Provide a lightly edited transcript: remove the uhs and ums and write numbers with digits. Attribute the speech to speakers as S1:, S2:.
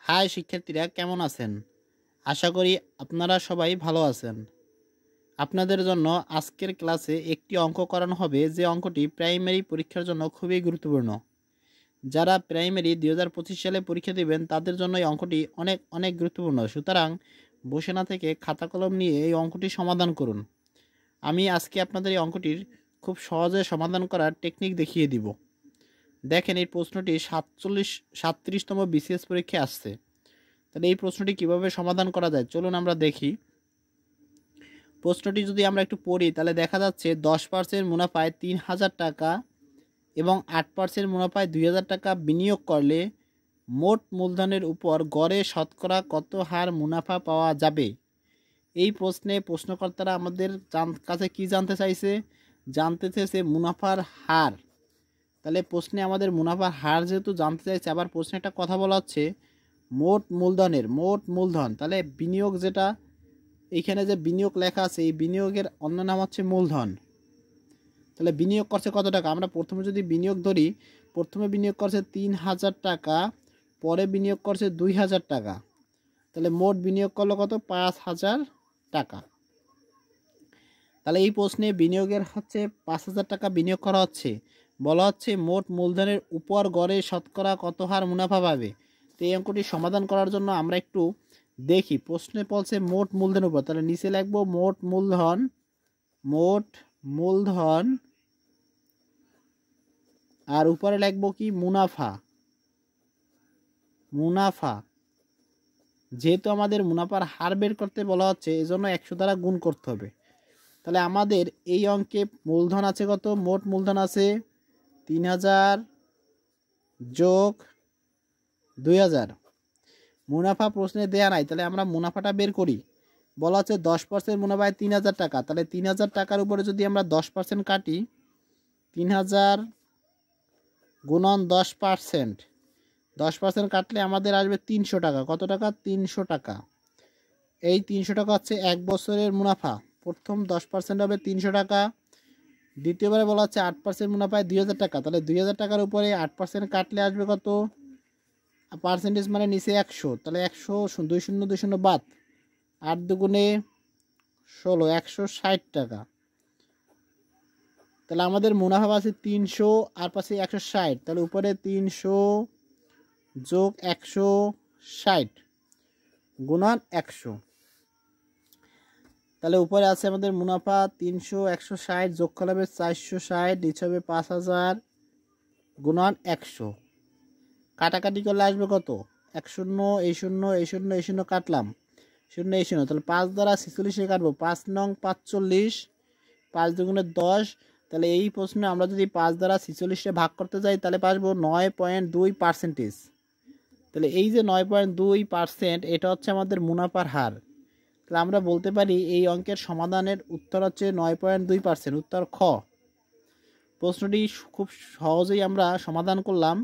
S1: High শিক্ষার্থীরা, কেমন আছেন? আশা করি আপনারা সবাই ভালো আছেন। আপনাদের জন্য আজকের ক্লাসে একটি অঙ্ক করানো হবে, যে অঙ্কটি প্রাইমারি পরীক্ষার জন্য খুবই গুরুত্বপূর্ণ। যারা প্রাইমারি 2025 সালে পরীক্ষা দেবেন তাদের জন্য এই অঙ্কটি অনেক অনেক গুরুত্বপূর্ণ। সুতরাং বসে না থেকে খাতা কলম নিয়ে এই অঙ্কটি সমাধান করুন। আমি আজকে আপনাদের এই অঙ্কটির খুব সহজে সমাধান করার টেকনিক দেখিয়ে দিব। দেখেন, এই প্রশ্নটি 37তম বিসিএস পরীক্ষায় আসছে। তাহলে এই প্রশ্নটি কিভাবে সমাধান করা যায় চলুন আমরা দেখি। প্রশ্নটি যদি আমরা একটু পড়ি তাহলে দেখা যাচ্ছে 10% মুনাফায় 3000 টাকা এবং 8% মুনাফায় 2000 টাকা বিনিয়োগ করলে মোট মূলধনের উপর গড়ে শতকরা কত হার মুনাফা পাওয়া যাবে। এই প্রশ্নে প্রশ্নকর্তারা আমাদের কাছে কি জানতে চাইছে? জানতে চেয়েছে মুনাফার হার। তাহলে প্রশ্নে আমাদের মুনাফার হার যেহেতু জানতে চাইছে, আবার প্রশ্নে একটা কথা বলা হচ্ছে মোট মূলধন। তাহলে বিনিয়োগ, যেটা এইখানে যে বিনিয়োগ লেখা আছে, এই বিনিয়োগের অন্য নাম হচ্ছে মূলধন। তাহলে বিনিয়োগ করছে কত টাকা? আমরা প্রথমে যদি বিনিয়োগ ধরি, প্রথমে বিনিয়োগ করছে 3000 টাকা, পরে বিনিয়োগ করছে 2000 টাকা। তাহলে মোট বিনিয়োগ করলো কত? 5000 টাকা। তাহলে এই প্রশ্নে বিনিয়োগের হচ্ছে 5000 টাকা বিনিয়োগ করা হচ্ছে। বলা হচ্ছে মোট মূলধনের উপর গড়ে শতকরা কত হার মুনাফা পাবে। তো এই অঙ্কটি সমাধান করার জন্য আমরা একটু দেখি। প্রশ্নে বলছে মোট মূলধনের উপর, তাহলে নিচে লিখবো মোট মূলধন আর উপরে লিখবো কি? মুনাফা। যেহেতু আমাদের মুনাফার হার বের করতে বলা হচ্ছে, এজন্য 100 দ্বারা গুণ করতে হবে। তাহলে আমাদের এই অঙ্কে মূলধন আছে কত? মোট মূলধন আছে 3000 যোগ 2000। মুনাফা প্রশ্নে দেয়া নাই, তাহলে আমরা মুনাফাটা বের করি। বলা হচ্ছে 10% মুনাফায় 3000 টাকা। তাহলে 3000 টাকার উপরে যদি আমরা 10% কাটি, 3000 গুণন 10%, 10% কাটলে আমাদের আসবে 300 টাকা। কত টাকা? 300 টাকা। এই 300 টাকা হচ্ছে 1 বছরের মুনাফা। প্রথম 10% হবে 300 টাকা। দ্বিতীয়বারে বলা হচ্ছে 8% মুনাফায় 2000 টাকা। তাহলে 2000 টাকার উপরে 8% কাটলে আসবে কত? পার্সেন্টেজ মানে নিচে 100। তাহলে 100, 20 বাদ, 8 দুগুণে 16, 160 টাকা। তাহলে আমাদের মুনাফা আছে 300 আর পাশে 160। তাহলে উপরে 300 যোগ 160 গুণন 100। তাহলে উপরে আছে আমাদের মুনাফা 300, 160 যোগ করলে হবে 460, নিচে হবে 5000 গুণন 100। কাটাকাটি করলে আসবে কত? 1 শূন্য, এই শূন্য, এই শূন্য, এই শূন্য কাটলাম, শূন্য, এই শূন্য। তাহলে 5 দ্বারা 46 কাটবো, 5 নং 45, 5 দুগুণে 10। তাহলে এই প্রশ্নে আমরা যদি 5 দ্বারা 46 ভাগ করতে যাই তাহলে পাবো 9.2%। তাহলে এই যে 9.2%, এটা হচ্ছে আমাদের মুনাফার হার। তাহলে আমরা বলতে পারি এই অঙ্কের সমাধানের উত্তর হচ্ছে 9.2%। উত্তর খ। প্রশ্নটি খুব সহজেই আমরা সমাধান করলাম।